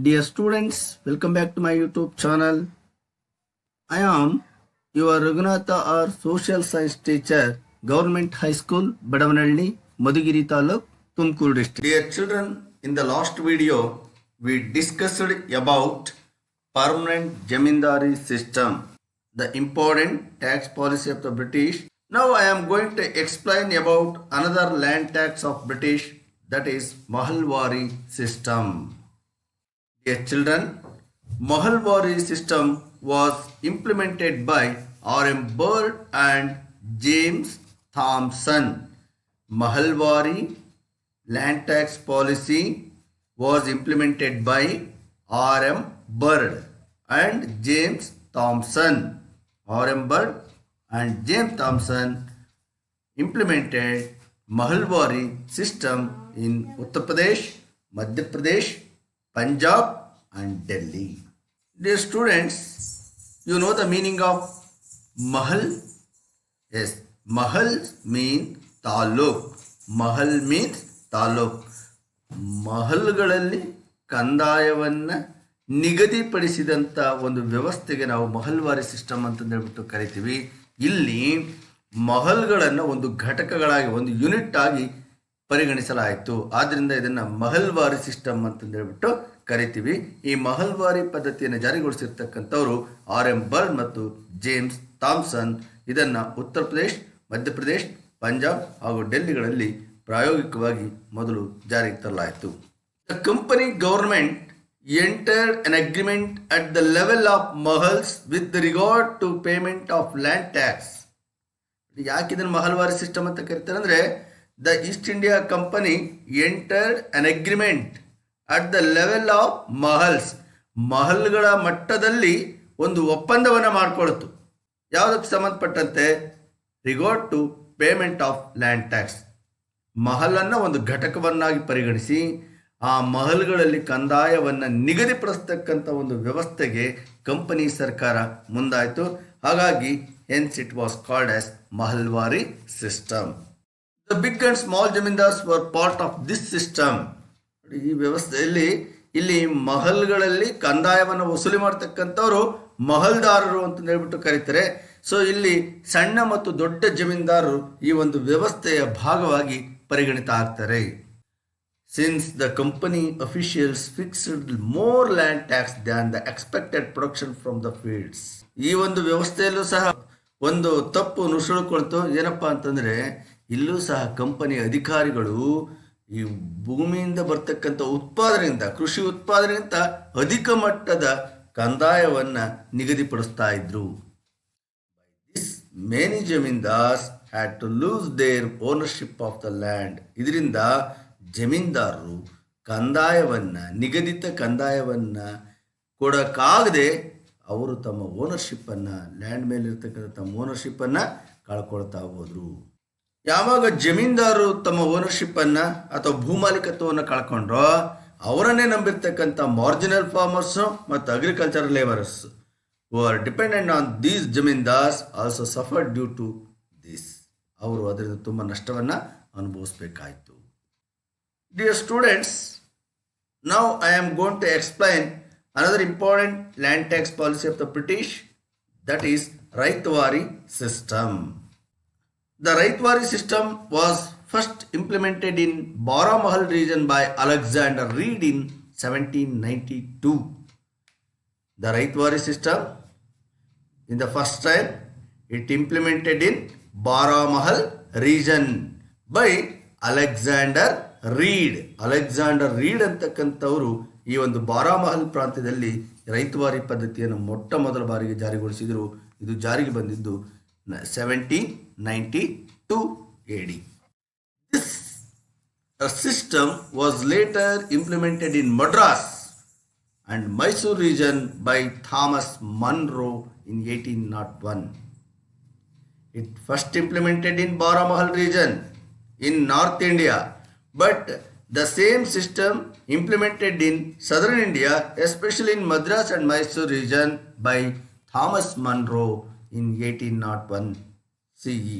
Dear students, welcome back to my YouTube channel. I am your Raghunatha R Social Science teacher, Government High School, Badavanalli, Madhugiri Taluk, Tumkur district. Dear children, in the last video, we discussed about permanent Jamindari system, the important tax policy of the British. Now I am going to explain about another land tax of British, that is Mahalwari system. Dear children, Mahalwari system was implemented by R.M. Bird and James Thomson. Mahalwari land tax policy was implemented by R.M. Bird and James Thomson. R.M. Bird and James Thomson implemented Mahalwari system in Uttar Pradesh, Madhya Pradesh, Punjab and Delhi. Dear students, you know the meaning of Mahal? Yes, Mahal means taluk. Mahal means taluk. ಮಹಲ್ಗಳಲ್ಲಿ ಕಂದಾಯವನ್ನ ನಿಗದಿಪಡಿಸಿದಂಥ ಒಂದು ವ್ಯವಸ್ಥೆಗೆ ನಾವು mahalwari system ಅಂತ ಹೇಳ್ಬಿಟ್ಟು ಕರಿತೀವಿ. ಇಲ್ಲಿ ಮಹಲ್ಗಳನ್ನು ಒಂದು ಘಟಕಗಳಾಗಿ ಒಂದು ಯೂನಿಟ್ ಆಗಿ ಪರಿಗಣಿಸಲಾಯಿತು. ಆದ್ದರಿಂದ ಇದನ್ನು ಮಹಲ್ವಾರಿ ಸಿಸ್ಟಮ್ ಅಂತ ಹೇಳ್ಬಿಟ್ಟು ಕರಿತೀವಿ. ಈ ಮಹಲ್ವಾರಿ ಪದ್ಧತಿಯನ್ನು ಜಾರಿಗೊಳಿಸಿರ್ತಕ್ಕಂಥವರು R.M. ಬರ್ಡ್ ಮತ್ತು ಜೇಮ್ಸ್ ಥಾಮ್ಸನ್. ಇದನ್ನು ಉತ್ತರ ಪ್ರದೇಶ್, ಮಧ್ಯಪ್ರದೇಶ್, ಪಂಜಾಬ್ ಹಾಗೂ ಡೆಲ್ಲಿಗಳಲ್ಲಿ ಪ್ರಾಯೋಗಿಕವಾಗಿ ಮೊದಲು ಜಾರಿಗೆ ತರಲಾಯಿತು. The company government entered an agreement at the level of mahals with regard to payment of land tax. ಯಾಕೆ ಇದನ್ನು ಮಹಲ್ವಾರಿ ಸಿಸ್ಟಮ್ ಅಂತ ಕರೀತಾರೆ ಅಂದರೆ, the East India company entered an agreement at the level of mahals. ಮಹಲ್ಗಳ ಮಟ್ಟದಲ್ಲಿ ಒಂದು ಒಪ್ಪಂದವನ್ನು ಮಾಡಿಕೊಳ್ತು. ಯಾವುದಕ್ಕೆ ಸಂಬಂಧಪಟ್ಟಂತೆ? Regard to payment of land tax. ಮಹಲನ್ನು ಒಂದು ಘಟಕವನ್ನಾಗಿ ಪರಿಗಣಿಸಿ ಆ ಮಹಲ್ಗಳಲ್ಲಿ ಕಂದಾಯವನ್ನು ನಿಗದಿಪಡಿಸ್ತಕ್ಕಂಥ ಒಂದು ವ್ಯವಸ್ಥೆಗೆ ಕಂಪನಿ ಸರ್ಕಾರ ಮುಂದಾಯಿತು. ಹಾಗಾಗಿ hence it was called as Mahalwari system. The big and small zamindars were part of this system. ಈ ವ್ಯವಸ್ಥೆಯಲ್ಲಿ ಇಲ್ಲಿ ಮಹಲ್ಗಳಲ್ಲಿ ಕಂದಾಯವನ್ನು ವಸೂಲಿ ಮಾಡ್ತಕ್ಕಂಥವ್ರು ಮಹಲ್ದಾರರು ಅಂತ ಹೇಳ್ಬಿಟ್ಟು ಕರೀತಾರೆ. ಸೊ ಇಲ್ಲಿ ಸಣ್ಣ ಮತ್ತು ದೊಡ್ಡ ಜಮೀನ್ದಾರರು ಈ ಒಂದು ವ್ಯವಸ್ಥೆಯ ಭಾಗವಾಗಿ ಪರಿಗಣಿತ ಆಗ್ತಾರೆ. Since the company officials fixed more land tax than the expected production from the fields. ಈ ಒಂದು ವ್ಯವಸ್ಥೆಯಲ್ಲೂ ಸಹ ಒಂದು ತಪ್ಪು ನುಸುಳುಕೊಳ್ತು. ಏನಪ್ಪಾ ಅಂತಂದರೆ, ಇಲ್ಲೂ ಸಹ ಕಂಪನಿ ಅಧಿಕಾರಿಗಳು ಈ ಭೂಮಿಯಿಂದ ಬರ್ತಕ್ಕಂಥ ಉತ್ಪಾದನೆಯಿಂದ, ಕೃಷಿ ಉತ್ಪಾದನೆಗಿಂತ ಅಧಿಕ ಮಟ್ಟದ ಕಂದಾಯವನ್ನು ನಿಗದಿಪಡಿಸ್ತಾ ಇದ್ರು. This many zamindars had to lose their ownership of the land. ಇದರಿಂದ ಜಮೀನ್ದಾರರು ಕಂದಾಯವನ್ನು, ನಿಗದಿತ ಕಂದಾಯವನ್ನು ಕೊಡೋಕ್ಕಾಗದೆ ಅವರು ತಮ್ಮ ಓನರ್ಶಿಪ್ಪನ್ನು, ಲ್ಯಾಂಡ್ ಮೇಲಿರ್ತಕ್ಕಂಥ ತಮ್ಮ ಓನರ್ಶಿಪ್ಪನ್ನು ಕಳ್ಕೊಳ್ತಾ ಹೋದರು. ಯಾವಾಗ ಜಮೀನ್ದಾರರು ತಮ್ಮ ಓನರ್ಶಿಪ್ಪನ್ನು ಅಥವಾ ಭೂಮಾಲೀಕತ್ವವನ್ನು ಕಳ್ಕೊಂಡ್ರೋ, ಅವರನ್ನೇ ನಂಬಿರ್ತಕ್ಕಂಥ ಮಾರ್ಜಿನಲ್ ಫಾರ್ಮರ್ಸು ಮತ್ತು agricultural labourers who are dependent on these zamindars also suffered due to this. ಅವರು ಅದರಿಂದ ತುಂಬ ನಷ್ಟವನ್ನು ಅನುಭವಿಸಬೇಕಾಯಿತು. Dear students, now I am going to explain another important land tax policy of the British, that is Raitwari system. The Raitwari system was first implemented in Baramahal region by Alexander Reed in 1792. The Raitwari system, in the first time, it implemented in Baramahal region by Alexander Read ಅಂತಕ್ಕಂಥವರು ಈ ಒಂದು ಬಾರಾಮಹಲ್ ಪ್ರಾಂತ್ಯದಲ್ಲಿ ರೈತವಾರಿ ಪದ್ಧತಿಯನ್ನು ಮೊಟ್ಟ ಮೊದಲ ಬಾರಿಗೆ ಜಾರಿಗೊಳಿಸಿದರು. ಇದು ಜಾರಿಗೆ ಬಂದಿದ್ದು 1792 AD. This system was later implemented in Madras and Mysore region by Thomas Munro in 1801. It first implemented in Baramahal region in North India, but the same system implemented in southern India, especially in Madras and Mysore region by Thomas Munro in 1801 CE.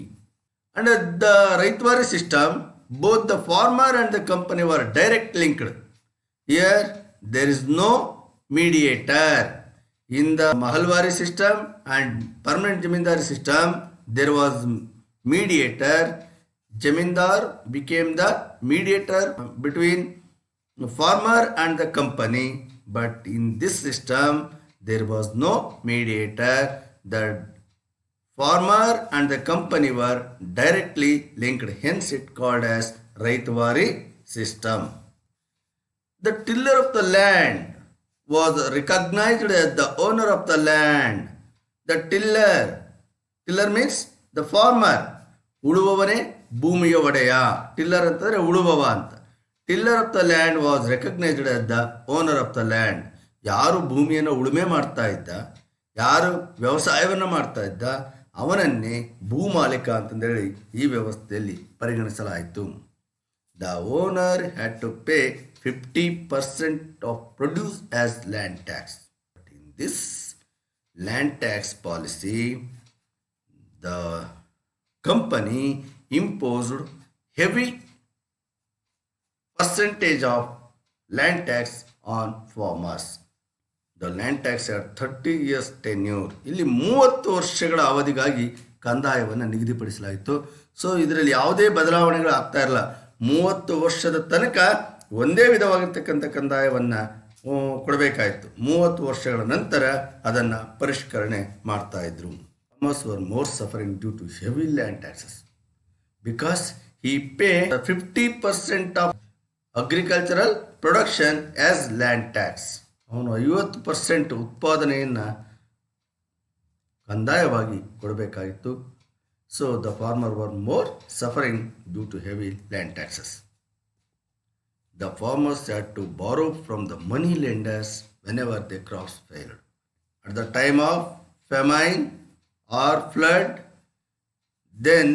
Under the Raitwari system, both the farmer and the company were direct linked. Here there is no mediator. In the Mahalwari system and permanent Jamindari system, there was mediator. Jamindar became the mediator between the farmer and the company. But in this system, there was no mediator. The farmer and the company were directly linked. Hence, it called as Raitwari system. The tiller of the land was recognized as the owner of the land. The tiller means the farmer. ಉಳುವವನೇ ಭೂಮಿಯ ಒಡೆಯ. Tiller ಅಂತಂದರೆ ಉಳುವವ ಅಂತ. Tiller of the land was recognised as the owner of the land. ಯಾರು ಭೂಮಿಯನ್ನು ಉಳುಮೆ ಮಾಡ್ತಾ ಇದ್ದ, ಯಾರು ವ್ಯವಸಾಯವನ್ನು ಮಾಡ್ತಾ ಇದ್ದ, ಅವನನ್ನೇ ಭೂಮಾಲೀಕ ಅಂತಂದೇಳಿ ಈ ವ್ಯವಸ್ಥೆಯಲ್ಲಿ ಪರಿಗಣಿಸಲಾಯಿತು. The owner had to pay 50% of produce as land tax. In this land tax policy, the company imposed heavy percentage of land tax on farmers. The land tax had 30 years tenure. ಇಲ್ಲಿ 30 ವರ್ಷಗಳ ಅವಧಿಗಾಗಿ ಕಂದಾಯವನ್ನು ನಿಗದಿಪಡಿಸಲಾಯಿತು. So ಇದರಲ್ಲಿ ಯಾವುದೇ ಬದಲಾವಣೆಗಳು ಆಗ್ತಾ ಇರಲ್ಲ. 30 ವರ್ಷದ ತನಕ ಒಂದೇ ವಿಧವಾಗಿರ್ತಕ್ಕಂಥ ಕಂದಾಯವನ್ನು ಕೊಡಬೇಕಾಯಿತು. 30 ವರ್ಷಗಳ ನಂತರ ಅದನ್ನು ಪರಿಷ್ಕರಣೆ ಮಾಡ್ತಾ ಇದ್ರು. Farmers were more suffering due to heavy land taxes because he paid 50% of agricultural production as land tax. ಅವನು 50% ಉತ್ಪಾದನೆಯನ್ನು ಕಂದಾಯವಾಗಿ ಕೊಡಬೇಕಾಗಿತ್ತು. So the farmer were more suffering due to heavy land taxes. The farmers had to borrow from the money lenders whenever their crops failed. At the time of famine or flood, then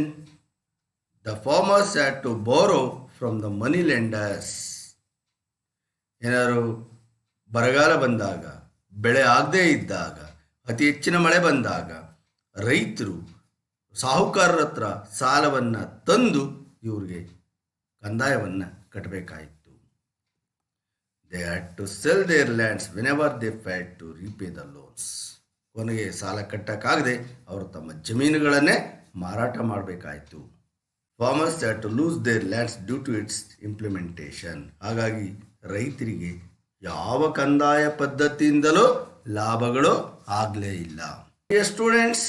the farmers had to borrow from the money lenders. ಏನಾದ್ರು ಬರಗಾಲ ಬಂದಾಗ, ಬೆಳೆ ಆಗದೇ ಇದ್ದಾಗ, ಅತಿ ಹೆಚ್ಚಿನ ಮಳೆ ಬಂದಾಗ ರೈತರು ಸಾಹುಕಾರರ ಹತ್ರ ಸಾಲವನ್ನು ತಂದು ಇವ್ರಿಗೆ ಕಂದಾಯವನ್ನು ಕಟ್ಟಬೇಕಾಯಿತು. They had to sell their lands whenever they failed to repay the loans. ಕೊನೆಗೆ ಸಾಲ ಕಟ್ಟಕ್ಕಾಗದೆ ಅವರು ತಮ್ಮ ಜಮೀನುಗಳನ್ನೇ ಮಾರಾಟ ಮಾಡಬೇಕಾಯಿತು. Farmers had to lose their lands due to its implementation. ಹಾಗಾಗಿ ರೈತರಿಗೆ ಯಾವ ಕಂದಾಯ ಪದ್ಧತಿಯಿಂದಲೂ ಲಾಭಗಳು ಆಗಲೇ ಇಲ್ಲ. Dear students,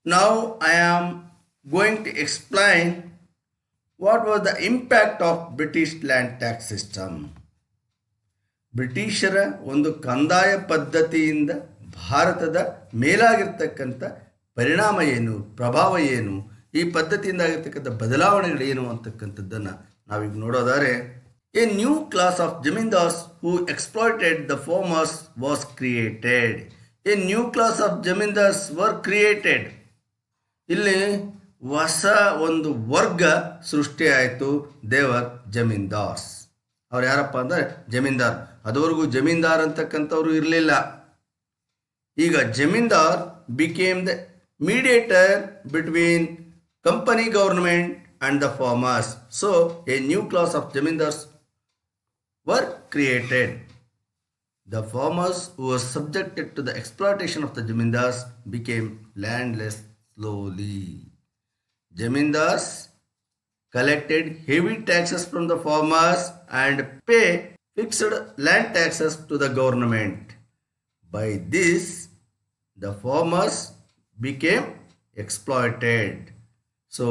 now I am going to explain what was the impact of British land tax system. ಬ್ರಿಟಿಷರ ಒಂದು ಕಂದಾಯ ಪದ್ಧತಿಯಿಂದ ಭಾರತದ ಮೇಲಾಗಿರ್ತಕ್ಕಂಥ ಪರಿಣಾಮ ಏನು, ಪ್ರಭಾವ ಏನು, ಈ ಪದ್ಧತಿಯಿಂದ ಆಗಿರ್ತಕ್ಕಂಥ ಬದಲಾವಣೆಗಳೇನು ಅಂತಕ್ಕಂಥದ್ದನ್ನು ನಾವೀಗ ನೋಡೋದಾದರೆ, a new class of zamindars who exploited the farmers was created. A new class of zamindars were created. ಇಲ್ಲಿ ಹೊಸ ಒಂದು ವರ್ಗ ಸೃಷ್ಟಿಯಾಯಿತು. ದೇವರ್ ಜಮೀನ್ದಾರ್ಸ್. ಅವ್ರು ಯಾರಪ್ಪ ಅಂದರೆ ಜಮೀನ್ದಾರ್. ಅದುವರೆಗೂ ಜಮೀನ್ದಾರ್ ಅಂತಕ್ಕಂಥವ್ರು ಇರಲಿಲ್ಲ. ಈಗ zamindar became the mediator between company government and the farmers. So a new class of zamindars were created. The farmers who were subjected to the exploitation of the Jamindars became landless slowly. Jamindars collected heavy taxes from the farmers and pay fixed land taxes to the government. By this, the farmers became exploited. So,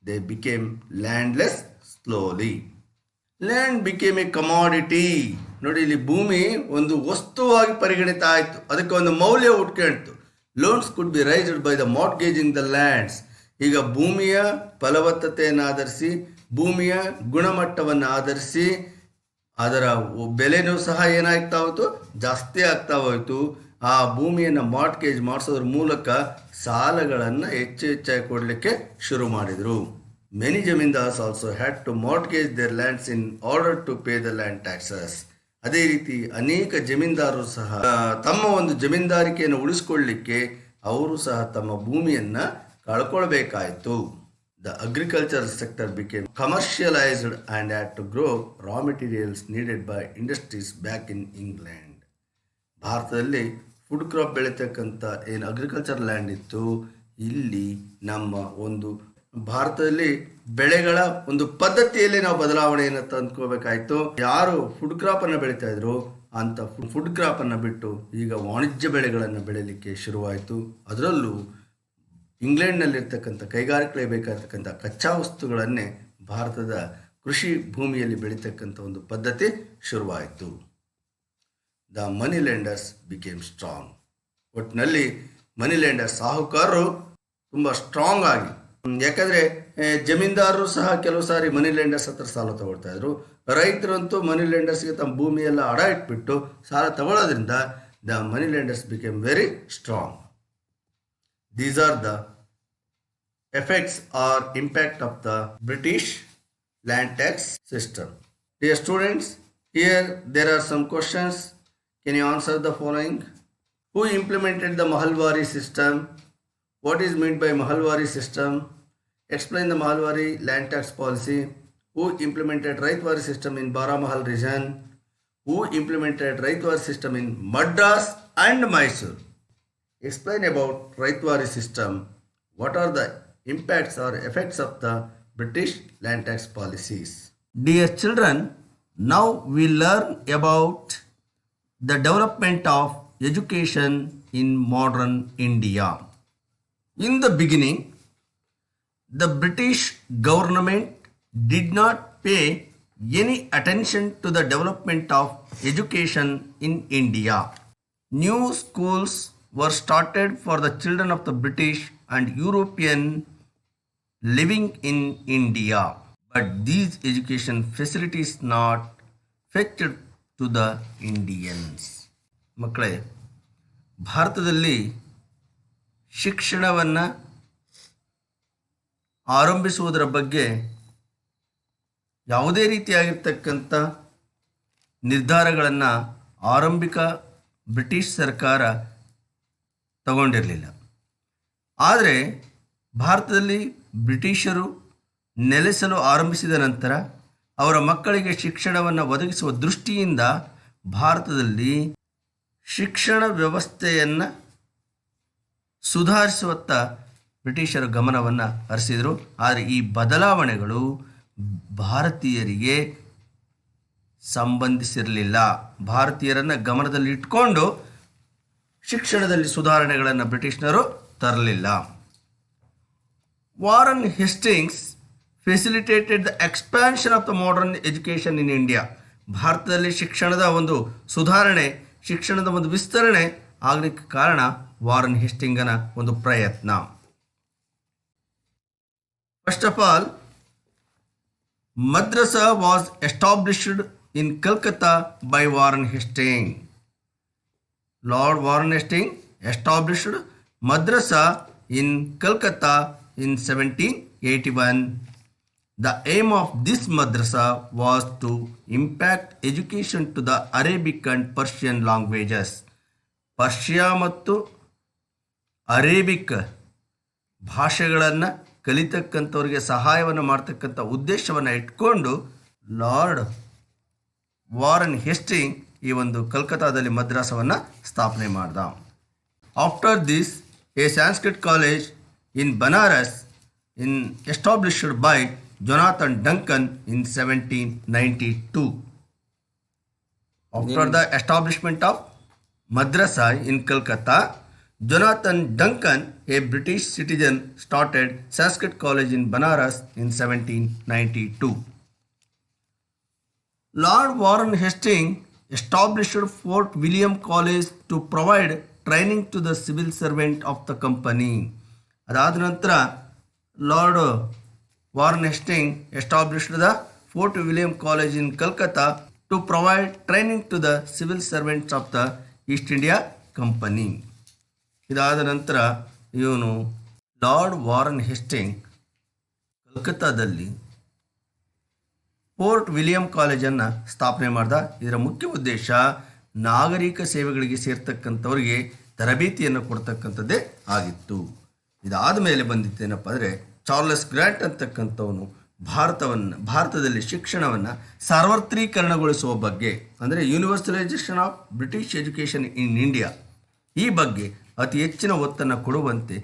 they became landless slowly. Land became A commodity. ನೋಡಿ, ಇಲ್ಲಿ ಭೂಮಿ ಒಂದು ವಸ್ತುವಾಗಿ ಪರಿಗಣಿತ ಆಯಿತು. ಅದಕ್ಕೆ ಒಂದು ಮೌಲ್ಯ ಹುಟ್ಕೊಳ್ತು. Loans could be raised by the mortgaging the lands. ಈಗ ಭೂಮಿಯ ಫಲವತ್ತತೆಯನ್ನು ಆಧರಿಸಿ, ಭೂಮಿಯ ಗುಣಮಟ್ಟವನ್ನು ಆಧರಿಸಿ ಅದರ ಬೆಲೆನೂ ಸಹ ಏನಾಗ್ತಾ ಹೋಯಿತು, ಜಾಸ್ತಿ ಆಗ್ತಾ ಹೋಯಿತು. ಆ ಭೂಮಿಯನ್ನು ಮಾರ್ಟ್ಗೇಜ್ ಮಾಡಿಸೋದ್ರ ಮೂಲಕ ಸಾಲಗಳನ್ನು ಹೆಚ್ಚಾಗಿ ಕೊಡಲಿಕ್ಕೆ ಶುರು ಮಾಡಿದರು. Many Jamindars also had to mortgage their lands in order to pay the land taxes. ಅದೇ ರೀತಿ ಅನೇಕ ಜಮೀನ್ದಾರರು ಸಹ ತಮ್ಮ ಒಂದು ಜಮೀನ್ದಾರಿಕೆಯನ್ನು ಉಳಿಸ್ಕೊಳ್ಳಿಕ್ಕೆ ಅವರು ಸಹ ತಮ್ಮ ಭೂಮಿಯನ್ನು ಕಳ್ಕೊಳ್ಬೇಕಾಯಿತು. The agricultural sector became commercialized and had to grow raw materials needed by industries back in England. ಭಾರತದಲ್ಲಿ ಫುಡ್ ಕ್ರಾಪ್ ಬೆಳೀತಕ್ಕಂಥ ಏನು ಅಗ್ರಿಕಲ್ಚರ್ ಲ್ಯಾಂಡ್ ಇತ್ತು, ಇಲ್ಲಿ ನಮ್ಮ ಒಂದು ಭಾರತದಲ್ಲಿ ಬೆಳೆಗಳ ಒಂದು ಪದ್ಧತಿಯಲ್ಲಿ ನಾವು ಬದಲಾವಣೆಯನ್ನು ತಂದ್ಕೋಬೇಕಾಯ್ತು. ಯಾರು ಫುಡ್ ಕ್ರಾಪ್ ಅನ್ನು ಬೆಳೀತಾ ಇದ್ರು ಅಂತ ಫುಡ್ ಕ್ರಾಪ್ ಅನ್ನು ಬಿಟ್ಟು ಈಗ ವಾಣಿಜ್ಯ ಬೆಳೆಗಳನ್ನು ಬೆಳೀಲಿಕ್ಕೆ ಶುರುವಾಯಿತು. ಅದರಲ್ಲೂ ಇಂಗ್ಲೆಂಡ್ನಲ್ಲಿರ್ತಕ್ಕಂಥ ಕೈಗಾರಿಕೆಗಳಿಗೆ ಬೇಕಾಗಿರ್ತಕ್ಕಂಥ ಕಚ್ಚಾ ವಸ್ತುಗಳನ್ನೇ ಭಾರತದ ಕೃಷಿ ಭೂಮಿಯಲ್ಲಿ ಬೆಳೀತಕ್ಕಂಥ ಒಂದು ಪದ್ಧತಿ ಶುರುವಾಯಿತು. The money lenders became strong. ಒಟ್ಟಿನಲ್ಲಿ ಮನಿ ಲೆಂಡರ್ಸ್ ಸಾಹುಕಾರರು ತುಂಬ ಸ್ಟ್ರಾಂಗ್ ಆಗಿ, ಯಾಕಂದರೆ ಜಮೀನ್ದಾರರು ಸಹ ಕೆಲವು ಸಾರಿ ಮನಿ ಲೆಂಡರ್ಸ್ ಹತ್ರ ಸಾಲ ತಗೊಳ್ತಾ ಇದ್ರು. ರೈತರಂತೂ ಮನಿ ಲೆಂಡರ್ಸ್ಗೆ ತಮ್ಮ ಭೂಮಿಯೆಲ್ಲ ಅಡ ಇಟ್ಬಿಟ್ಟು ಸಾಲ ತಗೊಳ್ಳೋದ್ರಿಂದ the money lenders became very strong. These are the effects or impact of the British land tax system. Dear students, here there are some questions. Can you answer the following? Who implemented the Mahalwari system? What is meant by Mahalwari system? Explain the Mahalwari land tax policy. Who implemented Raitwari system in Baramahal region? Who implemented Raitwari system in Madras and Mysore? Explain about Raitwari system. What are the impacts or effects of the British land tax policies? Dear children, now we learn about the development of education in modern India. In the beginning, the British government did not pay any attention to the development of education in India. New schools were started for the children of the British and European living in India, but these education facilities not fetched to the Indians. ಮಕ್ಕಳೇ, ಭಾರತದಲ್ಲಿ ಶಿಕ್ಷಣವನ್ನು ಆರಂಭಿಸುವುದರ ಬಗ್ಗೆ ಯಾವುದೇ ರೀತಿಯಾಗಿರ್ತಕ್ಕಂಥ ನಿರ್ಧಾರಗಳನ್ನು ಆರಂಭಿಕ British ಸರ್ಕಾರ ತಗೊಂಡಿರಲಿಲ್ಲ. ಆದರೆ ಭಾರತದಲ್ಲಿ ಬ್ರಿಟಿಷರು ನೆಲೆಸಲು ಆರಂಭಿಸಿದ ನಂತರ ಅವರ ಮಕ್ಕಳಿಗೆ ಶಿಕ್ಷಣವನ್ನು ಒದಗಿಸುವ ದೃಷ್ಟಿಯಿಂದ ಭಾರತದಲ್ಲಿ ಶಿಕ್ಷಣ ವ್ಯವಸ್ಥೆಯನ್ನು ಸುಧಾರಿಸುವತ್ತ ಬ್ರಿಟಿಷರ ಗಮನವನ್ನು ಹರಿಸಿದರು. ಆದರೆ ಈ ಬದಲಾವಣೆಗಳು ಭಾರತೀಯರಿಗೆ ಸಂಬಂಧಿಸಿರಲಿಲ್ಲ. ಭಾರತೀಯರನ್ನು ಗಮನದಲ್ಲಿ ಇಟ್ಕೊಂಡು ಶಿಕ್ಷಣದಲ್ಲಿ ಸುಧಾರಣೆಗಳನ್ನು ಬ್ರಿಟಿಷ್ನರು ತರಲಿಲ್ಲ. Warren Hastings facilitated the expansion of the modern education in India. ಭಾರತದಲ್ಲಿ ಶಿಕ್ಷಣದ ಒಂದು ಸುಧಾರಣೆ, ಶಿಕ್ಷಣದ ಒಂದು ವಿಸ್ತರಣೆ ಆಗಲಿಕ್ಕೆ ಕಾರಣ ವಾರನ್ ಹೆಸ್ಟಿಂಗನ ಒಂದು ಪ್ರಯತ್ನ. First of all, madrasa was established in Calcutta by Warren Hastings. Lord Warren Hastings established Madrasa in Calcutta in 1781. The aim of this madrasa was to impact education to the Arabic and Persian languages. Persia ಮತ್ತು Arabic ಭಾಷೆಗಳನ್ನು ಕಲಿತಕ್ಕಂಥವ್ರಿಗೆ ಸಹಾಯವನ್ನು ಮಾಡ್ತಕ್ಕಂಥ ಉದ್ದೇಶವನ್ನು ಇಟ್ಕೊಂಡು lord Warren Hastings ಈ ಒಂದು ಕಲ್ಕತ್ತಾದಲ್ಲಿ ಮದ್ರಾಸವನ್ನು ಸ್ಥಾಪನೆ ಮಾಡ್ದ. After this A Sanskrit college in Banaras in established by Jonathan Duncan in 1792. After the establishment of madrasa in Calcutta, Jonathan Duncan, a British citizen, started Sanskrit College in Banaras in 1792. Lord Warren Hastings established Fort William College to provide training to the civil servant of the company. ಅದಾದ ನಂತರ lord Warren Hastings established the Fort William College in Calcutta to provide training to the civil servants of the East India Company. ಇದಾದ ನಂತರ ಇವನು Lord Warren Hastings ಕಲ್ಕತ್ತಾದಲ್ಲಿ Fort William ಕಾಲೇಜನ್ನು ಸ್ಥಾಪನೆ ಮಾಡ್ದ. ಇದರ ಮುಖ್ಯ ಉದ್ದೇಶ ನಾಗರಿಕ ಸೇವೆಗಳಿಗೆ ಸೇರ್ತಕ್ಕಂಥವ್ರಿಗೆ ತರಬೇತಿಯನ್ನು ಕೊಡ್ತಕ್ಕಂಥದ್ದೇ ಆಗಿತ್ತು. ಇದಾದ ಮೇಲೆ ಬಂದಿತ್ತೇನಪ್ಪ ಅಂದರೆ ಚಾರ್ಲೆಸ್ ಗ್ರ್ಯಾಂಟ್ ಅಂತಕ್ಕಂಥವನು ಭಾರತದಲ್ಲಿ ಶಿಕ್ಷಣವನ್ನು ಸಾರ್ವತ್ರೀಕರಣಗೊಳಿಸುವ ಬಗ್ಗೆ, ಅಂದರೆ universalisation of British education in India, ಈ ಬಗ್ಗೆ ಅತಿ ಹೆಚ್ಚಿನ ಒತ್ತನ್ನು ಕೊಡುವಂತೆ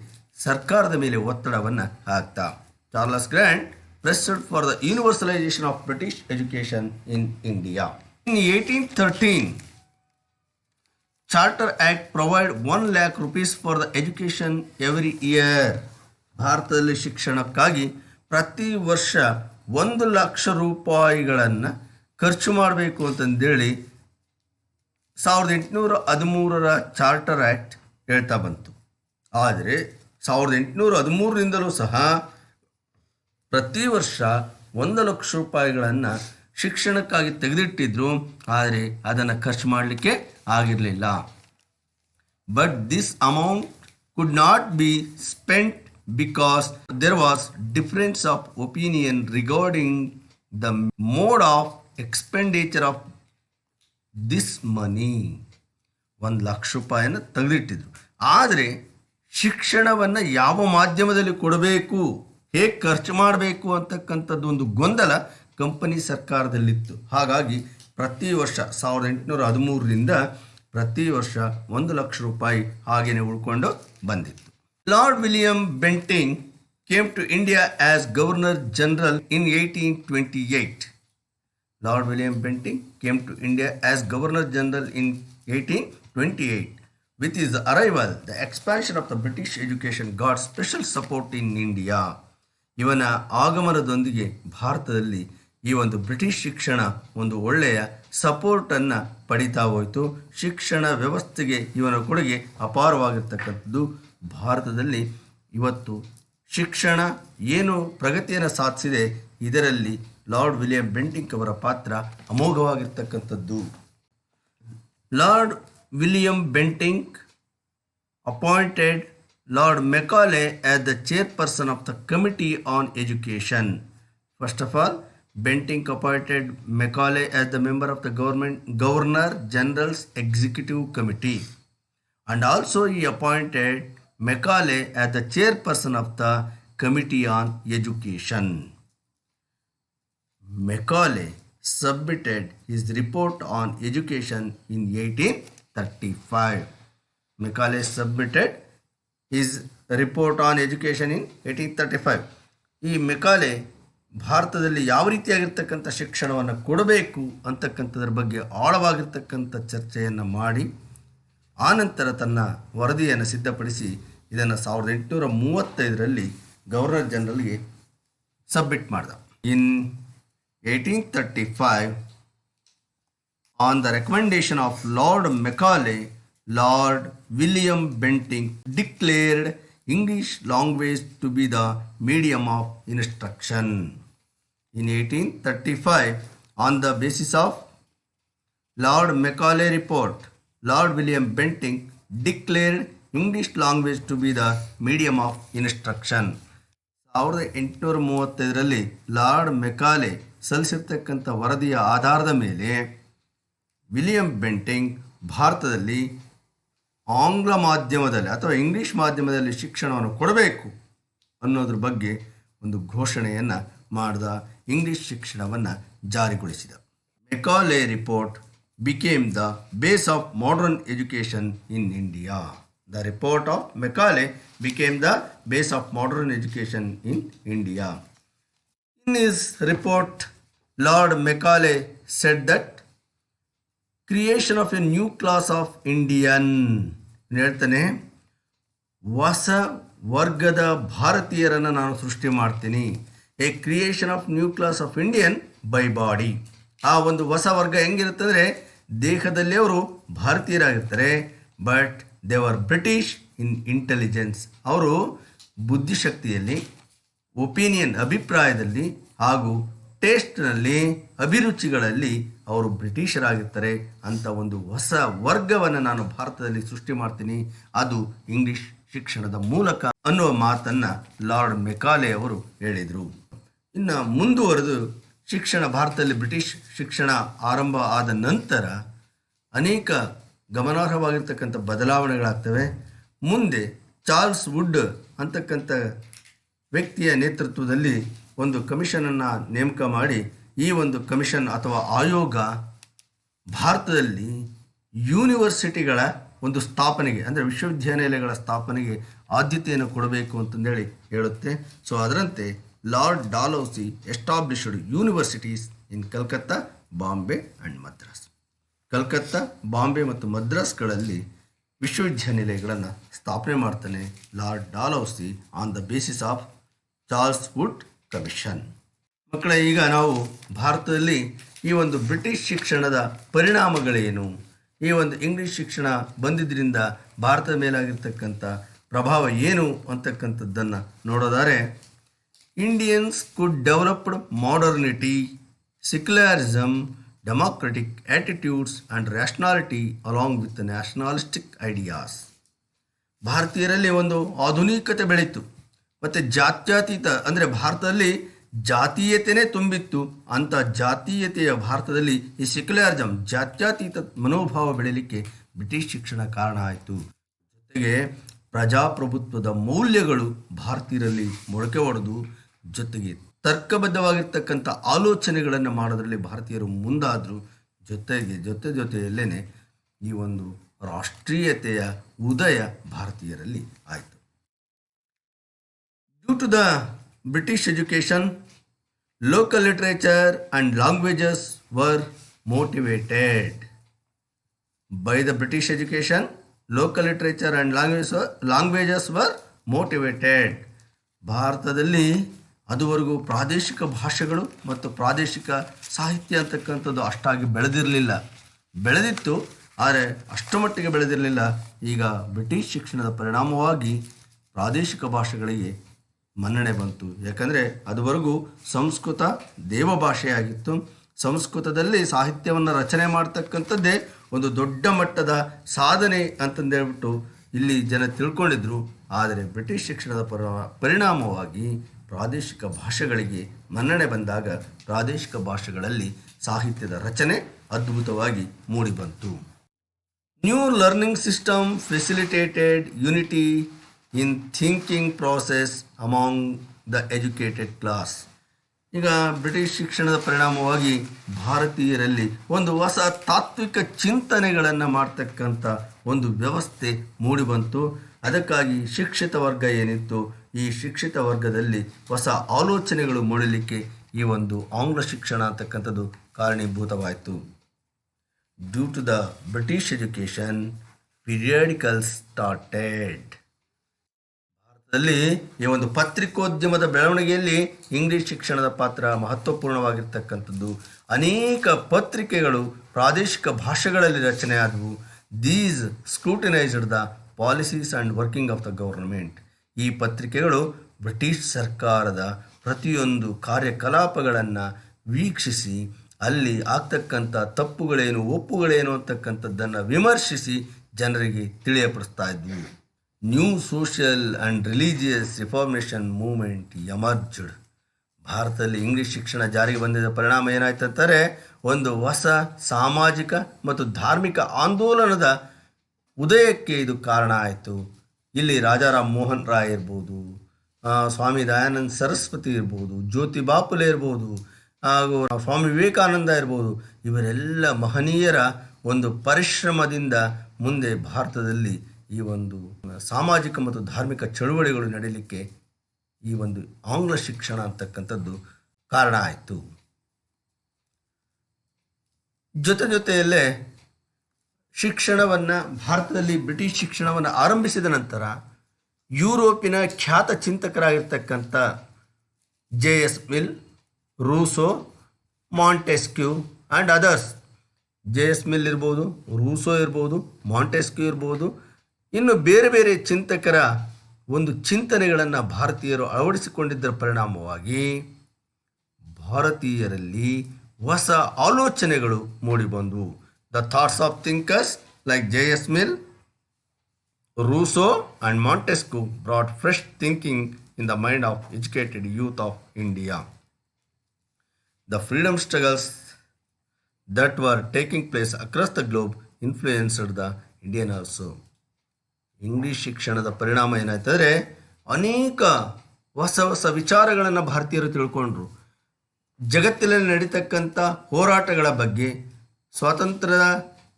ಸರ್ಕಾರದ ಮೇಲೆ ಒತ್ತಡವನ್ನು ಹಾಕ್ತಾ Charles grant pressed for the universalisation of British education in India. In 1813 Charter Act provide 1 lakh rupees for the education every year. ಭಾರತದಲ್ಲಿ ಶಿಕ್ಷಣಕ್ಕಾಗಿ ಪ್ರತಿ ವರ್ಷ 1 ಲಕ್ಷ ರೂಪಾಯಿಗಳನ್ನು ಖರ್ಚು ಮಾಡಬೇಕು ಅಂತಂದೇಳಿ 1813ರ ಚಾರ್ಟರ್ ಆ್ಯಕ್ಟ್ ಹೇಳ್ತಾ ಬಂತು. ಆದರೆ 1813ರಿಂದಲೂ ಸಹ ಪ್ರತಿ ವರ್ಷ 1 ಲಕ್ಷ ರೂಪಾಯಿಗಳನ್ನು ಶಿಕ್ಷಣಕ್ಕಾಗಿ ತೆಗೆದಿಟ್ಟಿದ್ರು, ಆದರೆ ಅದನ್ನು ಖರ್ಚು ಮಾಡಲಿಕ್ಕೆ ಆಗಿರಲಿಲ್ಲ. But this amount could not be spent because there was difference of opinion regarding the mode of expenditure of this money. 1 lakh ರೂಪಾಯಿಯನ್ನು ತೆಗೆದಿಟ್ಟಿದ್ರು, ಆದರೆ ಶಿಕ್ಷಣವನ್ನು ಯಾವ ಮಾಧ್ಯಮದಲ್ಲಿ ಕೊಡಬೇಕು, ಹೇಗೆ ಖರ್ಚು ಮಾಡಬೇಕು ಅಂತಕ್ಕಂಥದ್ದು ಒಂದು ಗೊಂದಲ ಕಂಪನಿ ಸರ್ಕಾರದಲ್ಲಿತ್ತು. ಹಾಗಾಗಿ ಪ್ರತಿ ವರ್ಷ 1813ರಿಂದ ಪ್ರತಿ ವರ್ಷ 1 ಲಕ್ಷ ರೂಪಾಯಿ ಹಾಗೆಯೇ ಉಳ್ಕೊಂಡು ಬಂದಿತ್ತು. Lord William Bentinck came to India as Governor General in 1828. Lord William Bentinck came to India as Governor General in 1828. With his arrival, the expansion of the British education got special support in India. ಇವನ ಆಗಮನದೊಂದಿಗೆ ಭಾರತದಲ್ಲಿ ಈ ಒಂದು British ಶಿಕ್ಷಣ ಒಂದು ಒಳ್ಳೆಯ ಸಪೋರ್ಟನ್ನು ಪಡಿತಾ ಹೋಯಿತು. ಶಿಕ್ಷಣ ವ್ಯವಸ್ಥೆಗೆ ಇವನ ಕೊಡುಗೆ ಅಪಾರವಾಗಿರ್ತಕ್ಕಂಥದ್ದು. ಭಾರತದಲ್ಲಿ ಇವತ್ತು ಶಿಕ್ಷಣ ಏನು ಪ್ರಗತಿಯನ್ನು ಸಾಧಿಸಿದೆ, ಇದರಲ್ಲಿ ಲಾರ್ಡ್ ವಿಲಿಯಂ ಬೆಂಟಿಂಕ್ ಅವರ ಪಾತ್ರ ಅಮೋಘವಾಗಿರ್ತಕ್ಕಂಥದ್ದು. Lord William Bentinck appointed Lord Macaulay as the chairperson of the Committee on Education. First of all, Bentinck appointed Macaulay as the member of the Governor General's Executive Committee, and also he appointed Macaulay as the chairperson of the Committee on Education. Macaulay submitted his report on education in 1835. Macaulay submitted his report on education in 1835. ಈ Macaulay ಭಾರತದಲ್ಲಿ ಯಾವ ರೀತಿಯಾಗಿರ್ತಕ್ಕಂಥ ಶಿಕ್ಷಣವನ್ನು ಕೊಡಬೇಕು ಅಂತಕ್ಕಂಥದ್ರ ಬಗ್ಗೆ ಆಳವಾಗಿರ್ತಕ್ಕಂಥ ಚರ್ಚೆಯನ್ನು ಮಾಡಿ ಆನಂತರ ತನ್ನ ವರದಿಯನ್ನು ಸಿದ್ಧಪಡಿಸಿ ಇದನ್ನು 1835ರಲ್ಲಿ ಗವರ್ನರ್ ಜನರಲ್ಗೆ ಸಬ್ಮಿಟ್ ಮಾಡಿದ. ಇನ್ 1835, on the recommendation of Lord Macaulay, Lord William Bentinck declared English language to be the medium of instruction. In 1835, on the basis of Lord Macaulay report, Lord William Bentinck declared English language to be the medium of instruction. 1835ರಲ್ಲಿ Lord Macaulay ಸಲ್ಲಿಸಿರ್ತಕ್ಕಂಥ ವರದಿಯ ಆಧಾರದ ಮೇಲೆ William Bentinck ಭಾರತದಲ್ಲಿ ಆಂಗ್ಲ ಮಾಧ್ಯಮದಲ್ಲಿ ಅಥವಾ English ಮಾಧ್ಯಮದಲ್ಲಿ ಶಿಕ್ಷಣವನ್ನು ಕೊಡಬೇಕು ಅನ್ನೋದ್ರ ಬಗ್ಗೆ ಒಂದು ಘೋಷಣೆಯನ್ನು ಮಾಡಿದ. ಇಂಗ್ಲೀಷ್ ಶಿಕ್ಷಣವನ್ನು ಜಾರಿಗೊಳಿಸಿದ. Macaulay report became the base of modern education in India. The report of Macaulay became the base of modern education in India. In his report, Lord Macaulay said that creation of a new class of Indian, ಹೇಳ್ತಾನೆ, ಹೊಸ ವರ್ಗದ ಭಾರತೀಯರನ್ನು ನಾನು ಸೃಷ್ಟಿ ಮಾಡ್ತೀನಿ. A creation of new class of Indian by body. ಆ ಒಂದು ಹೊಸ ವರ್ಗ ಹೆಂಗಿರುತ್ತಂದರೆ ದೇಹದಲ್ಲಿ ಅವರು ಭಾರತೀಯರಾಗಿರ್ತಾರೆ, but they are British in intelligence. ಅವರು ಬುದ್ಧಿಶಕ್ತಿಯಲ್ಲಿ, ಒಪಿನಿಯನ್ ಅಭಿಪ್ರಾಯದಲ್ಲಿ ಹಾಗೂ ಟೇಸ್ಟ್ನಲ್ಲಿ, ಅಭಿರುಚಿಗಳಲ್ಲಿ ಅವರು ಬ್ರಿಟಿಷರಾಗಿರ್ತಾರೆ. ಅಂತ ಒಂದು ಹೊಸ ವರ್ಗವನ್ನು ನಾನು ಭಾರತದಲ್ಲಿ ಸೃಷ್ಟಿ ಮಾಡ್ತೀನಿ, ಅದು ಇಂಗ್ಲಿಷ್ ಶಿಕ್ಷಣದ ಮೂಲಕ ಅನ್ನುವ ಮಾತನ್ನು ಲಾರ್ಡ್ ಮೆಕಾಲೆ ಅವರು ಹೇಳಿದರು. ಇನ್ನು ಮುಂದುವರೆದು ಶಿಕ್ಷಣ ಭಾರತದಲ್ಲಿ ಬ್ರಿಟಿಷ್ ಶಿಕ್ಷಣ ಆರಂಭ ಆದ ನಂತರ ಅನೇಕ ಗಮನಾರ್ಹವಾಗಿರ್ತಕ್ಕಂಥ ಬದಲಾವಣೆಗಳಾಗ್ತವೆ. ಮುಂದೆ ಚಾರ್ಲ್ಸ್ ವುಡ್ ಅಂತಕ್ಕಂಥ ವ್ಯಕ್ತಿಯ ನೇತೃತ್ವದಲ್ಲಿ ಒಂದು ಕಮಿಷನನ್ನು ನೇಮಕ ಮಾಡಿ ಈ ಒಂದು ಕಮಿಷನ್ ಅಥವಾ ಆಯೋಗ ಭಾರತದಲ್ಲಿ ಯೂನಿವರ್ಸಿಟಿಗಳ ಒಂದು ಸ್ಥಾಪನೆಗೆ ಅಂದರೆ ವಿಶ್ವವಿದ್ಯಾನಿಲಯಗಳ ಸ್ಥಾಪನೆಗೆ ಆದ್ಯತೆಯನ್ನು ಕೊಡಬೇಕು ಅಂತಂದೇಳಿ ಹೇಳುತ್ತೆ. ಸೊ ಅದರಂತೆ Lord Dalhousie established universities in Calcutta, Bombay and Madras. Calcutta, Bombay ಮತ್ತು ಮದ್ರಾಸ್ಗಳಲ್ಲಿ ವಿಶ್ವವಿದ್ಯಾನಿಲಯಗಳನ್ನು ಸ್ಥಾಪನೆ ಮಾಡ್ತಾನೆ Lord Dalhousie on the basis of Charles Wood commission. ಮಕ್ಕಳೇ, ಈಗ ನಾವು ಭಾರತದಲ್ಲಿ ಈ ಒಂದು ಬ್ರಿಟಿಷ್ ಶಿಕ್ಷಣದ ಪರಿಣಾಮಗಳೇನು, ಈ ಒಂದು ಇಂಗ್ಲೀಷ್ ಶಿಕ್ಷಣ ಬಂದಿದ್ದರಿಂದ ಭಾರತದ ಮೇಲಾಗಿರ್ತಕ್ಕಂಥ ಪ್ರಭಾವ ಏನು ಅಂತಕ್ಕಂಥದ್ದನ್ನು ನೋಡೋದಾದರೆ, Indians could developed modernity, secularism, democratic attitudes and rationality along with the nationalistic ideas. ಭಾರತೀಯರಲ್ಲಿ ಒಂದು ಆಧುನಿಕತೆ ಬೆಳೀತು ಮತ್ತು ಜಾತ್ಯತೀತ ಅಂದರೆ ಭಾರತದಲ್ಲಿ ಜಾತೀಯತೆಯೇ ತುಂಬಿತ್ತು. ಅಂಥ ಜಾತೀಯತೆಯ ಭಾರತದಲ್ಲಿ ಈ ಸೆಕ್ಯುಲರಿಸಮ್ ಜಾತ್ಯತೀತ ಮನೋಭಾವ ಬೆಳೀಲಿಕ್ಕೆ ಬ್ರಿಟಿಷ್ ಶಿಕ್ಷಣ ಕಾರಣ ಆಯಿತು. ಜೊತೆಗೆ ಪ್ರಜಾಪ್ರಭುತ್ವದ ಮೌಲ್ಯಗಳು ಭಾರತೀಯರಲ್ಲಿ ಮೊಳಕೆ ಹೊಡೆದು, ಜೊತೆಗೆ ತರ್ಕಬದ್ಧವಾಗಿರ್ತಕ್ಕಂಥ ಆಲೋಚನೆಗಳನ್ನು ಮಾಡೋದರಲ್ಲಿ ಭಾರತೀಯರು ಮುಂದಾದರು. ಜೊತೆಯಲ್ಲೇ ಈ ಒಂದು ರಾಷ್ಟ್ರೀಯತೆಯ ಉದಯ ಭಾರತೀಯರಲ್ಲಿ ಆಯಿತು. Due to the British education, local literature and languages were motivated. By the British education, local literature and languages were motivated. ಭಾರತದಲ್ಲಿ ಅದುವರೆಗೂ ಪ್ರಾದೇಶಿಕ ಭಾಷೆಗಳು ಮತ್ತು ಪ್ರಾದೇಶಿಕ ಸಾಹಿತ್ಯ ಅಂತಕ್ಕಂಥದ್ದು ಅಷ್ಟಾಗಿ ಬೆಳೆದಿತ್ತು, ಆದರೆ ಅಷ್ಟು ಮಟ್ಟಿಗೆ ಬೆಳೆದಿರಲಿಲ್ಲ. ಈಗ ಬ್ರಿಟಿಷ್ ಶಿಕ್ಷಣದ ಪರಿಣಾಮವಾಗಿ ಪ್ರಾದೇಶಿಕ ಭಾಷೆಗಳಿಗೆ ಮನ್ನಣೆ ಬಂತು. ಯಾಕಂದರೆ ಅದುವರೆಗೂ ಸಂಸ್ಕೃತ ದೇವಭಾಷೆಯಾಗಿತ್ತು. ಸಂಸ್ಕೃತದಲ್ಲಿ ಸಾಹಿತ್ಯವನ್ನು ರಚನೆ ಮಾಡ್ತಕ್ಕಂಥದ್ದೇ ಒಂದು ದೊಡ್ಡ ಮಟ್ಟದ ಸಾಧನೆ ಅಂತಂದೇಳ್ಬಿಟ್ಟು ಇಲ್ಲಿ ಜನ ತಿಳ್ಕೊಂಡಿದ್ರು. ಆದರೆ ಬ್ರಿಟಿಷ್ ಶಿಕ್ಷಣದ ಪರಿಣಾಮವಾಗಿ ಪ್ರಾದೇಶಿಕ ಭಾಷೆಗಳಿಗೆ ಮನ್ನಣೆ ಬಂದಾಗ ಪ್ರಾದೇಶಿಕ ಭಾಷೆಗಳಲ್ಲಿ ಸಾಹಿತ್ಯದ ರಚನೆ ಅದ್ಭುತವಾಗಿ ಮೂಡಿಬಂತು. New learning system facilitated unity in thinking process among the educated class. ಈಗ ಬ್ರಿಟಿಷ್ ಶಿಕ್ಷಣದ ಪರಿಣಾಮವಾಗಿ ಭಾರತೀಯರಲ್ಲಿ ಒಂದು ಹೊಸ ತಾತ್ವಿಕ ಚಿಂತನೆಗಳನ್ನು ಮಾಡ್ತಕ್ಕಂಥ ಒಂದು ವ್ಯವಸ್ಥೆ ಮೂಡಿಬಂತು. ಅದಕ್ಕಾಗಿ ಶಿಕ್ಷಿತ ವರ್ಗ ಏನಿತ್ತು, ಈ ಶಿಕ್ಷಿತ ವರ್ಗದಲ್ಲಿ ಹೊಸ ಆಲೋಚನೆಗಳು ಮೂಡಲಿಕ್ಕೆ ಈ ಒಂದು ಆಂಗ್ಲ ಶಿಕ್ಷಣ ಅಂತಕ್ಕಂಥದ್ದು ಕಾರಣೀಭೂತವಾಯಿತು. Due to the British education, periodicals started. ಭಾರತದಲ್ಲಿ ಈ ಒಂದು ಪತ್ರಿಕೋದ್ಯಮದ ಬೆಳವಣಿಗೆಯಲ್ಲಿ ಇಂಗ್ಲಿಷ್ ಶಿಕ್ಷಣದ ಪಾತ್ರ ಮಹತ್ವಪೂರ್ಣವಾಗಿರ್ತಕ್ಕಂಥದ್ದು. ಅನೇಕ ಪತ್ರಿಕೆಗಳು ಪ್ರಾದೇಶಿಕ ಭಾಷೆಗಳಲ್ಲಿ ರಚನೆ ಆದವು. These scrutinised the policies and working of the government. ಈ ಪತ್ರಿಕೆಗಳು ಬ್ರಿಟಿಷ್ ಸರ್ಕಾರದ ಪ್ರತಿಯೊಂದು ಕಾರ್ಯಕಲಾಪಗಳನ್ನು ವೀಕ್ಷಿಸಿ ಅಲ್ಲಿ ಆಗ್ತಕ್ಕಂಥ ತಪ್ಪುಗಳೇನು ಒಪ್ಪುಗಳೇನು ಅಂತಕ್ಕಂಥದ್ದನ್ನು ವಿಮರ್ಶಿಸಿ ಜನರಿಗೆ ತಿಳಿಯಪಡಿಸ್ತಾ ಇದ್ವು. New social and religious reformation movement emerged. ಭಾರತದಲ್ಲಿ ಇಂಗ್ಲೀಷ್ ಶಿಕ್ಷಣ ಜಾರಿಗೆ ಬಂದಿದ್ದ ಪರಿಣಾಮ ಏನಾಯ್ತು ಅಂತಾರೆ, ಒಂದು ಹೊಸ ಸಾಮಾಜಿಕ ಮತ್ತು ಧಾರ್ಮಿಕ ಆಂದೋಲನದ ಉದಯಕ್ಕೆ ಇದು ಕಾರಣ ಆಯಿತು. ಇಲ್ಲಿ ರಾಜಾರಾಮ್ ಮೋಹನ್ ರಾಯ್ ಇರ್ಬೋದು, ಸ್ವಾಮಿ ದಯಾನಂದ ಸರಸ್ವತಿ ಇರ್ಬೋದು, ಜ್ಯೋತಿ ಬಾಪುಲೆ ಇರ್ಬೋದು, ಹಾಗೂ ಸ್ವಾಮಿ ವಿವೇಕಾನಂದ ಇರ್ಬೋದು. ಇವರೆಲ್ಲ ಮಹನೀಯರ ಒಂದು ಪರಿಶ್ರಮದಿಂದ ಮುಂದೆ ಭಾರತದಲ್ಲಿ ಈ ಒಂದು ಸಾಮಾಜಿಕ ಮತ್ತು ಧಾರ್ಮಿಕ ಚಳುವಳಿಗಳು ನಡೀಲಿಕ್ಕೆ ಈ ಒಂದು ಆಂಗ್ಲ ಶಿಕ್ಷಣ ಅಂತಕ್ಕಂಥದ್ದು ಕಾರಣ ಆಯಿತು. ಜೊತೆಯಲ್ಲೇ ಶಿಕ್ಷಣವನ್ನು ಭಾರತದಲ್ಲಿ ಬ್ರಿಟಿಷ್ ಶಿಕ್ಷಣವನ್ನು ಆರಂಭಿಸಿದ ನಂತರ ಯುರೋಪಿನ ಖ್ಯಾತ ಚಿಂತಕರಾಗಿರ್ತಕ್ಕಂಥ J S. Mill, Rousseau, Montesquieu and others. J S. Mill ಇರ್ಬೋದು, ರೂಸೋ ಇರ್ಬೋದು, ಮಾಂಟೆಸ್ಕ್ಯೂ ಇರ್ಬೋದು, ಇನ್ನು ಬೇರೆ ಬೇರೆ ಚಿಂತಕರ ಒಂದು ಚಿಂತನೆಗಳನ್ನು ಭಾರತೀಯರು ಅಳವಡಿಸಿಕೊಂಡಿದ್ದರ ಪರಿಣಾಮವಾಗಿ ಭಾರತೀಯರಲ್ಲಿ ಹೊಸ ಆಲೋಚನೆಗಳು ಮೂಡಿಬಂದವು. The thoughts of thinkers like J.S. Mill, Rousseau and Montesquieu brought fresh thinking in the mind of educated youth of India. The freedom struggles that were taking place across the globe influenced the Indian also. English ಶಿಕ್ಷಣದ ಪರಿಣಾಮ ಏನಾಯ್ತಂದರೆ ಅನೇಕ ಹೊಸ ಹೊಸ ವಿಚಾರಗಳನ್ನು ಭಾರತೀಯರು ತಿಳ್ಕೊಂಡ್ರು. ಜಗತ್ತಿನಲ್ಲಿ ನಡೀತಕ್ಕಂಥ ಹೋರಾಟಗಳ ಬಗ್ಗೆ, ಸ್ವಾತಂತ್ರ್ಯದ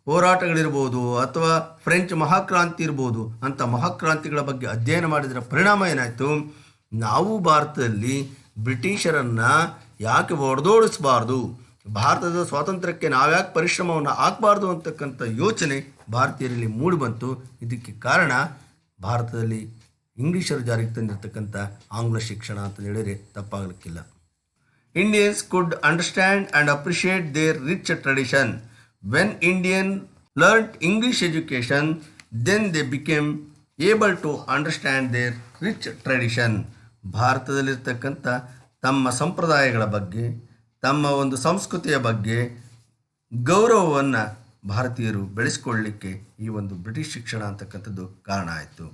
ಹೋರಾಟಗಳಿರ್ಬೋದು ಅಥವಾ ಫ್ರೆಂಚ್ ಮಹಾಕ್ರಾಂತಿ ಇರ್ಬೋದು, ಅಂಥ ಮಹಾಕ್ರಾಂತಿಗಳ ಬಗ್ಗೆ ಅಧ್ಯಯನ ಮಾಡಿದರ ಪರಿಣಾಮ ಏನಾಯಿತು, ನಾವು ಭಾರತದಲ್ಲಿ ಬ್ರಿಟಿಷರನ್ನು ಯಾಕೆ ಹೊಡೆದೋಡಿಸಬಾರ್ದು, ಭಾರತದ ಸ್ವಾತಂತ್ರ್ಯಕ್ಕೆ ನಾವ್ಯಾಕೆ ಪರಿಶ್ರಮವನ್ನು ಹಾಕಬಾರ್ದು ಅಂತಕ್ಕಂಥ ಯೋಚನೆ ಭಾರತೀಯರಲ್ಲಿ ಮೂಡಿಬಂತು. ಇದಕ್ಕೆ ಕಾರಣ ಭಾರತದಲ್ಲಿ ಇಂಗ್ಲೀಷರು ಜಾರಿಗೆ ತಂದಿರತಕ್ಕಂಥ ಆಂಗ್ಲ ಶಿಕ್ಷಣ ಅಂತ ಹೇಳಿದರೆ ತಪ್ಪಾಗಲಿಕ್ಕಿಲ್ಲ. Indians could understand and appreciate their rich tradition. When Indians learnt English education, then they became able to understand their rich tradition. ಭಾರತದಲ್ಲಿರ್ತಕ್ಕಂಥ ತಮ್ಮ ಸಂಪ್ರದಾಯಗಳ ಬಗ್ಗೆ, ತಮ್ಮ ಒಂದು ಸಂಸ್ಕೃತಿಯ ಬಗ್ಗೆ ಗೌರವವನ್ನು ಭಾರತೀಯರು ಬೆಳೆಸ್ಕೊಳ್ಳಲಿಕ್ಕೆ ಈ ಒಂದು ಬ್ರಿಟಿಷ್ ಶಿಕ್ಷಣ ಅಂತಕ್ಕಂಥದ್ದು ಕಾರಣ ಆಯಿತು.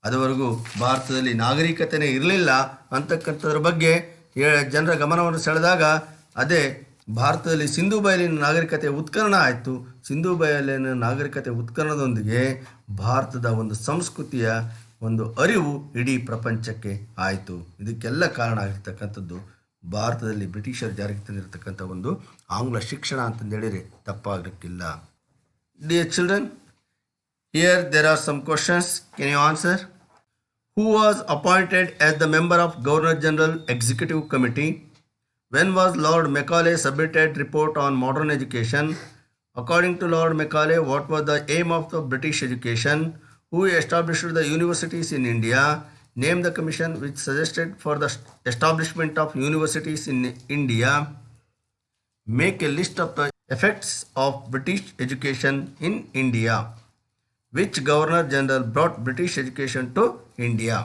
ಅದುವರೆಗೂ ಭಾರತದಲ್ಲಿ ನಾಗರಿಕತೆಯೇ ಇರಲಿಲ್ಲ ಅಂತಕ್ಕಂಥದ್ರ ಬಗ್ಗೆ ಜನರ ಗಮನವನ್ನು ಸೆಳೆದಾಗ ಅದೇ ಭಾರತದಲ್ಲಿ ಸಿಂಧೂ ಬಯಲಿನ ನಾಗರಿಕತೆ ಉತ್ಕರ್ಣ ಆಯಿತು. ಸಿಂಧೂ ಬಯಲಿನ ನಾಗರಿಕತೆ ಉತ್ಕರ್ಣದೊಂದಿಗೆ ಭಾರತದ ಒಂದು ಸಂಸ್ಕೃತಿಯ ಒಂದು ಅರಿವು ಇಡೀ ಪ್ರಪಂಚಕ್ಕೆ ಆಯಿತು. ಇದಕ್ಕೆಲ್ಲ ಕಾರಣ ಆಗಿರ್ತಕ್ಕಂಥದ್ದು ಭಾರತದಲ್ಲಿ ಬ್ರಿಟಿಷರು ಜಾರಿಗೆ ತಂದಿರತಕ್ಕಂಥ ಒಂದು ಆಂಗ್ಲ ಶಿಕ್ಷಣ ಅಂತಂದೇಳಿದರೆ ತಪ್ಪಾಗಲಿಕ್ಕಿಲ್ಲ. Dear children, here there are some questions. Can you answer? Who was appointed as the member of Governor General Executive Committee? When was Lord Macaulay submitted report on modern education? According to Lord Macaulay, what was the aim of the British education? Who established the universities in India? Name the commission which suggested for the establishment of universities in India. Make a list of the effects of British education in India. Which Governor General brought British education to India?